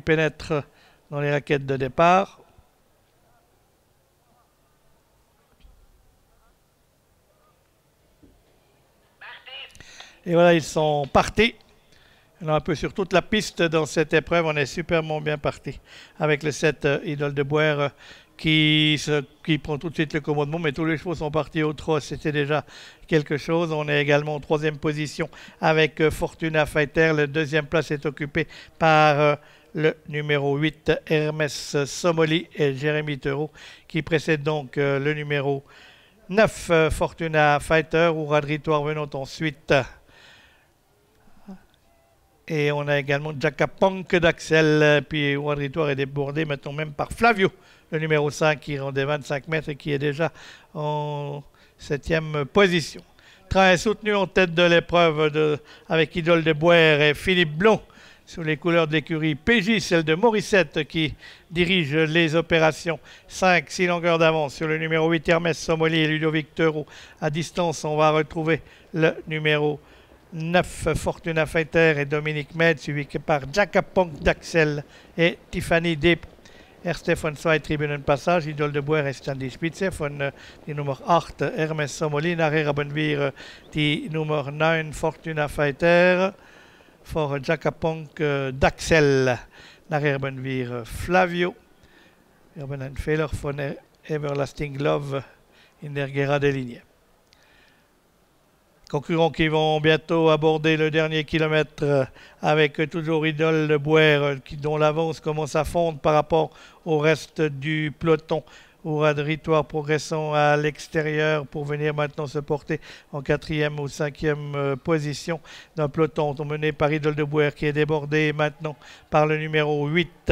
pénètre dans les raquettes de départ. Et voilà, ils sont partis. On a un peu sur toute la piste dans cette épreuve. On est superment bien parti avec le 7 Idole de Boer qui prend tout de suite le commandement. Mais tous les chevaux sont partis au trot. C'était déjà quelque chose. On est également en troisième position avec Fortuna Fighter. La deuxième place est occupée par le numéro 8 Hermès Somoli et Jérémy Theroux qui précèdent donc le numéro 9 Fortuna Fighter. Ouradritoire venant ensuite. Et on a également Jacapunk d'Axel, puis Ouadritoire est débordé maintenant même par Flavio, le numéro 5 qui rendait 25 mètres et qui est déjà en 7e position. Train est soutenu en tête de l'épreuve avec Idole de Boer et Philippe Blond sous les couleurs de l'écurie PJ, celle de Morissette qui dirige les opérations. 5-6 longueurs d'avance sur le numéro 8 Hermès Somoli et Ludovic Theroux. À distance, on va retrouver le numéro 9 Fortuna Fighter et Dominique Med, suivi par Jacapunk d'Axel et Tiffany Deep. Stefan 2 Tribünen Passage, Idole de Boer ist an die Spitze von die Nummer 8 Hermès Somoli. Nachher haben wir die Nummer 9 Fortuna Fighter vor Jacapunk d'Axel. Nachher haben wir Flavio. Wir haben einen Fehler von Everlasting Love in der gerade Linie. Concurrents qui vont bientôt aborder le dernier kilomètre avec toujours Idole de Boer dont l'avance commence à fondre par rapport au reste du peloton. Ouradritoire progressant à l'extérieur pour venir maintenant se porter en 4e ou 5e position d'un peloton mené par Idole de Boer qui est débordé maintenant par le numéro 8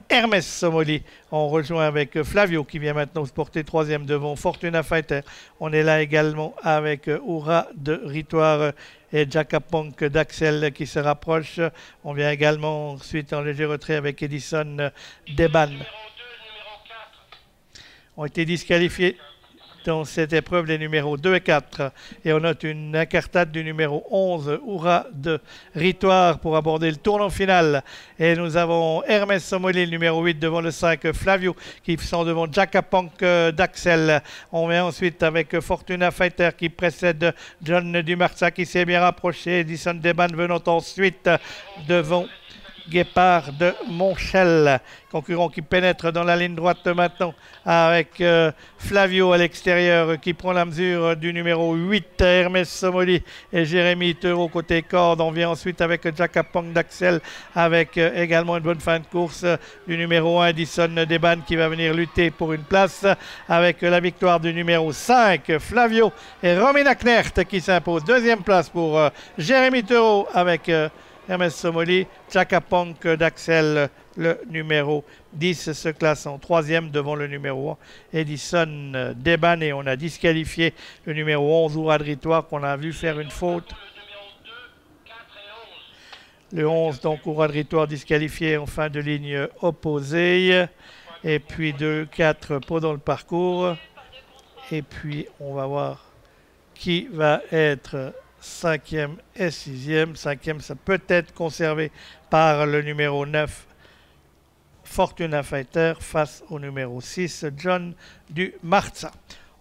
Hermès Somoli. On rejoint avec Flavio qui vient maintenant se porter 3e devant Fortuna Fighter. On est là également avec Ouradritoire et Jacapunk d'Axel qui se rapproche. On vient également ensuite en léger retrait avec Edison Deban. Ont été disqualifiés dans cette épreuve les numéros 2 et 4. Et on note une incartade du numéro 11, Ouradritoire, pour aborder le tournant final. Et nous avons Hermès Somoli, le numéro 8, devant le 5, Flavio, qui sont devant Jacapunk d'Axel. On vient ensuite avec Fortuna Fighter qui précède John Dumarza qui s'est bien rapproché. Edison Deban venant ensuite devant Guépard de Montchel, concurrent qui pénètre dans la ligne droite maintenant avec Flavio à l'extérieur qui prend la mesure du numéro 8 Hermès Somoli et Jérémy Theroux côté corde. On vient ensuite avec Jacapunk d'Axel avec également une bonne fin de course du numéro 1 Edison Deban qui va venir lutter pour une place avec la victoire du numéro 5 Flavio et Romina Knert qui s'impose. Deuxième place pour Jérémy Theroux avec Hermès Somoli. Jacapunk d'Axel, le numéro 10, se classe en 3e devant le numéro 1, Edison Deban. Et on a disqualifié le numéro 11, Ouradritoire, qu'on a vu faire une faute. Le 11, donc Ouradritoire disqualifié en fin de ligne opposée. Et puis 2, 4 pas dans le parcours. Et puis on va voir qui va être 5e et 6e. 5e, ça peut être conservé par le numéro 9, Fortuna Fighter, face au numéro 6, John Dumarza.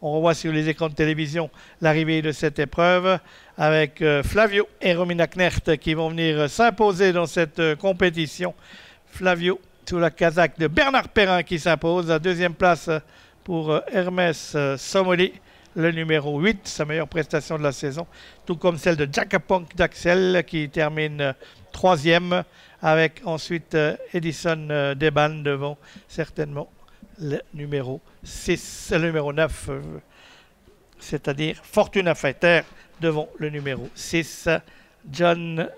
On revoit sur les écrans de télévision l'arrivée de cette épreuve avec Flavio et Romina Knert qui vont venir s'imposer dans cette compétition. Flavio sous la casaque de Bernard Perrin qui s'impose. La deuxième place pour Hermès Somoli, le numéro 8, sa meilleure prestation de la saison, tout comme celle de Jacapunk d'Axel qui termine 3e avec ensuite Edison Deban devant certainement le numéro 6, le numéro 9, c'est-à-dire Fortuna Fighter devant le numéro 6, John